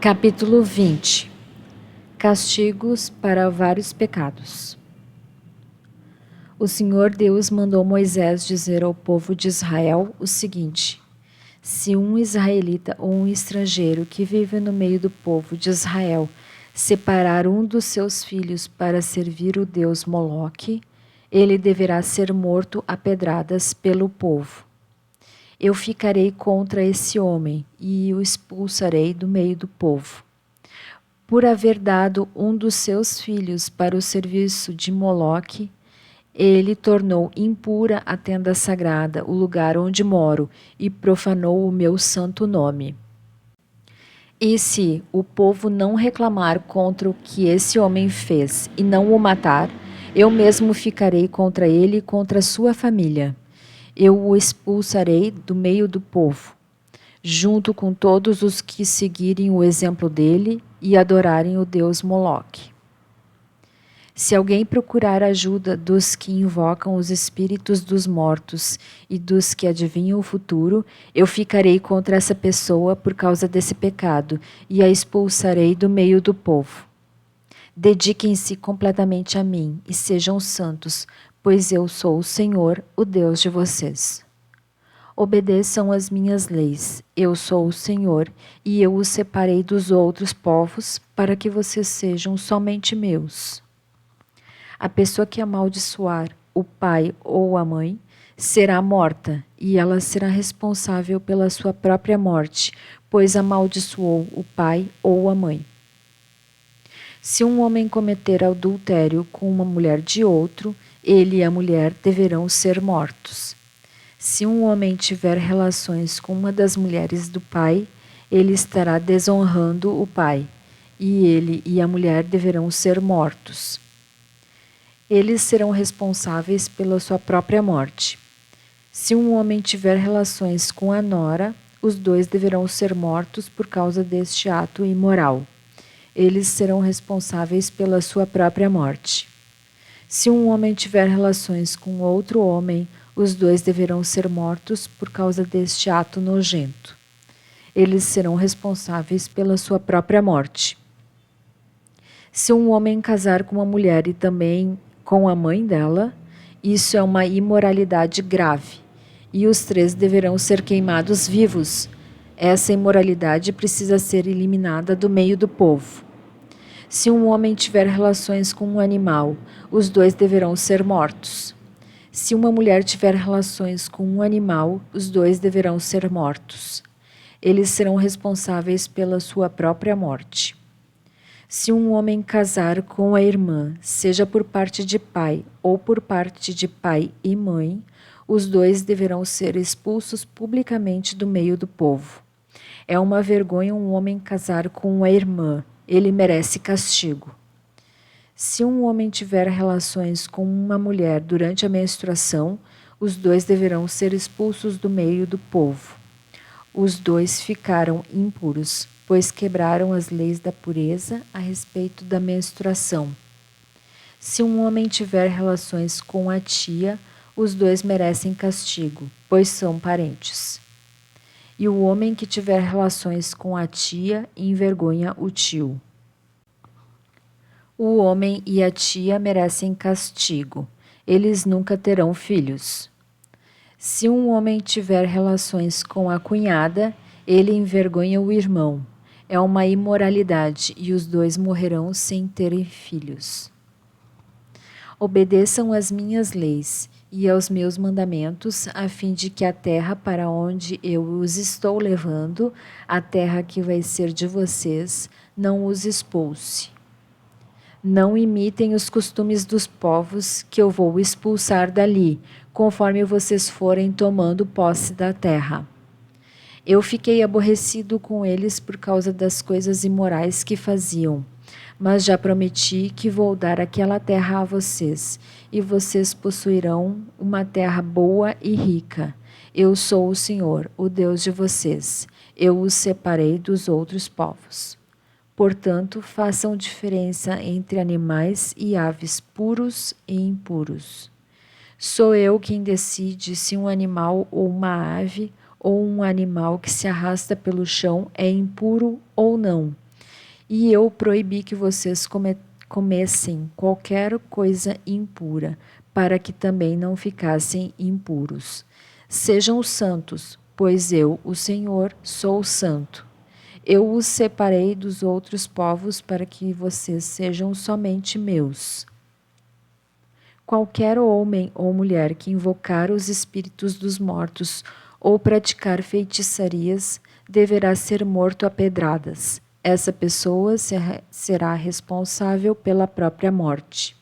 Capítulo 20. Castigos para vários pecados. O Senhor Deus mandou Moisés dizer ao povo de Israel o seguinte: se um israelita ou um estrangeiro que vive no meio do povo de Israel separar um dos seus filhos para servir o deus Moloque, ele deverá ser morto a pedradas pelo povo. Eu ficarei contra esse homem e o expulsarei do meio do povo. Por haver dado um dos seus filhos para o serviço de Moloque, ele tornou impura a tenda sagrada, o lugar onde moro, e profanou o meu santo nome. E se o povo não reclamar contra o que esse homem fez e não o matar, eu mesmo ficarei contra ele e contra a sua família. Eu o expulsarei do meio do povo, junto com todos os que seguirem o exemplo dele e adorarem o deus Moloque. Se alguém procurar ajuda dos que invocam os espíritos dos mortos e dos que adivinham o futuro, eu ficarei contra essa pessoa por causa desse pecado e a expulsarei do meio do povo. Dediquem-se completamente a mim e sejam santos, pois eu sou o Senhor, o Deus de vocês. Obedeçam as minhas leis, eu sou o Senhor, e eu os separei dos outros povos para que vocês sejam somente meus. A pessoa que amaldiçoar o pai ou a mãe será morta, e ela será responsável pela sua própria morte, pois amaldiçoou o pai ou a mãe. Se um homem cometer adultério com uma mulher de outro, ele e a mulher deverão ser mortos. Se um homem tiver relações com uma das mulheres do pai, ele estará desonrando o pai, e ele e a mulher deverão ser mortos. Eles serão responsáveis pela sua própria morte. Se um homem tiver relações com a nora, os dois deverão ser mortos por causa deste ato imoral. Eles serão responsáveis pela sua própria morte. Se um homem tiver relações com outro homem, os dois deverão ser mortos por causa deste ato nojento. Eles serão responsáveis pela sua própria morte. Se um homem casar com uma mulher e também com a mãe dela, isso é uma imoralidade grave, e os três deverão ser queimados vivos. Essa imoralidade precisa ser eliminada do meio do povo. Se um homem tiver relações com um animal, os dois deverão ser mortos. Se uma mulher tiver relações com um animal, os dois deverão ser mortos. Eles serão responsáveis pela sua própria morte. Se um homem casar com a irmã, seja por parte de pai ou por parte de pai e mãe, os dois deverão ser expulsos publicamente do meio do povo. É uma vergonha um homem casar com a irmã, ele merece castigo. Se um homem tiver relações com uma mulher durante a menstruação, os dois deverão ser expulsos do meio do povo. Os dois ficaram impuros, pois quebraram as leis da pureza a respeito da menstruação. Se um homem tiver relações com a tia, os dois merecem castigo, pois são parentes. E o homem que tiver relações com a tia envergonha o tio. O homem e a tia merecem castigo. Eles nunca terão filhos. Se um homem tiver relações com a cunhada, ele envergonha o irmão. É uma imoralidade e os dois morrerão sem terem filhos. Obedeçam às minhas leis e aos meus mandamentos, a fim de que a terra para onde eu os estou levando, a terra que vai ser de vocês, não os expulse. Não imitem os costumes dos povos que eu vou expulsar dali, conforme vocês forem tomando posse da terra. Eu fiquei aborrecido com eles por causa das coisas imorais que faziam, mas já prometi que vou dar aquela terra a vocês, e vocês possuirão uma terra boa e rica. Eu sou o Senhor, o Deus de vocês. Eu os separei dos outros povos. Portanto, façam diferença entre animais e aves puros e impuros. Sou eu quem decide se um animal ou uma ave ou um animal que se arrasta pelo chão é impuro ou não. E eu proibi que vocês comessem qualquer coisa impura, para que também não ficassem impuros. Sejam santos, pois eu, o Senhor, sou santo. Eu os separei dos outros povos para que vocês sejam somente meus. Qualquer homem ou mulher que invocar os espíritos dos mortos ou praticar feitiçarias deverá ser morto a pedradas. Essa pessoa será responsável pela própria morte.